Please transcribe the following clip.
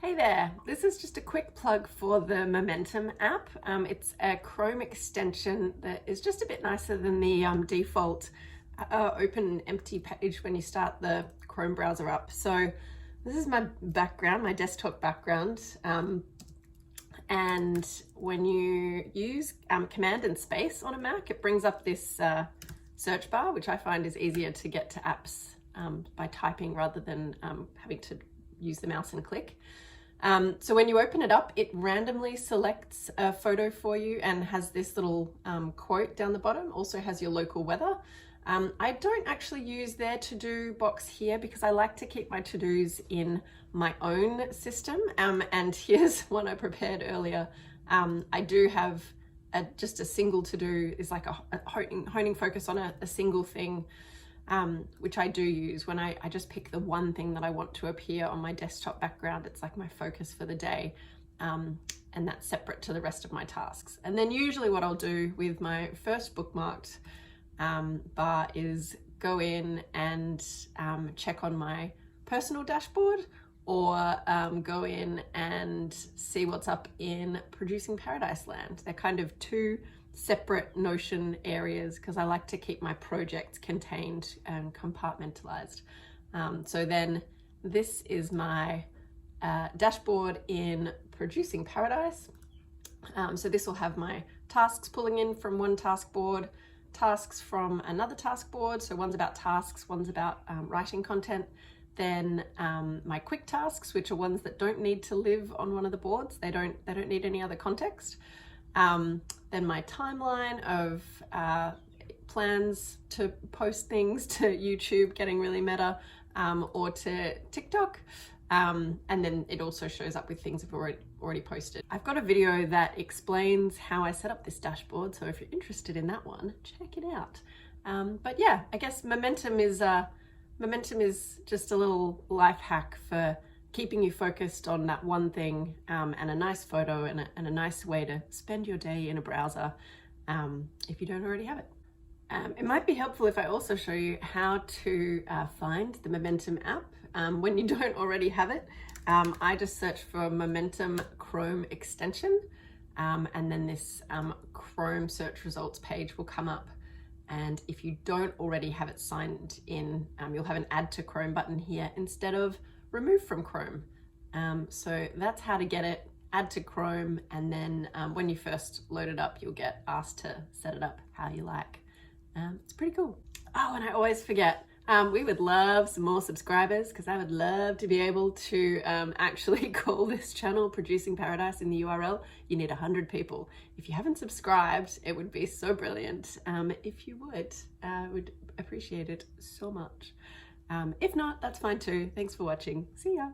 Hey there, this is just a quick plug for the Momentum app. It's a Chrome extension that is just a bit nicer than the default open empty page when you start the Chrome browser up. So this is my background, my desktop background. And when you use Command and Space on a Mac, it brings up this search bar, which I find is easier to get to apps by typing rather than having to use the mouse and click. So when you open it up, it randomly selects a photo for you and has this little quote down the bottom, also has your local weather. I don't actually use their to-do box here because I like to keep my to-dos in my own system. And here's one I prepared earlier. I do have just a single to-do, is like a honing focus on a single thing. Which I do use when I just pick the one thing that I want to appear on my desktop background. It's like my focus for the day, and that's separate to the rest of my tasks. And then usually what I'll do with my first bookmarked bar is go in and check on my personal dashboard, or go in and see what's up in Producing Paradise land. They're kind of two separate Notion areas because I like to keep my projects contained and compartmentalized. So then this is my dashboard in Producing Paradise. So this will have my tasks pulling in from one task board, tasks from another task board. So one's about tasks, one's about writing content. Then my quick tasks, which are ones that don't need to live on one of the boards. They don't need any other context. Then my timeline of plans to post things to YouTube, getting really meta, or to TikTok. And then it also shows up with things I've already posted. I've got a video that explains how I set up this dashboard, so if you're interested in that one, check it out. But yeah, I guess Momentum is just a little life hack for keeping you focused on that one thing, and a nice photo and a nice way to spend your day in a browser if you don't already have it. It might be helpful if I also show you how to find the Momentum app when you don't already have it. I just search for Momentum Chrome extension, and then this Chrome search results page will come up. And if you don't already have it signed in, you'll have an Add to Chrome button here instead of Remove from Chrome. So that's how to get it, add to Chrome, and then when you first load it up, you'll get asked to set it up how you like. It's pretty cool. Oh, and I always forget, we would love some more subscribers because I would love to be able to actually call this channel Producing Paradise in the URL. You need 100 people. If you haven't subscribed, it would be so brilliant. If you would, I would appreciate it so much. If not, that's fine too. Thanks for watching. See ya.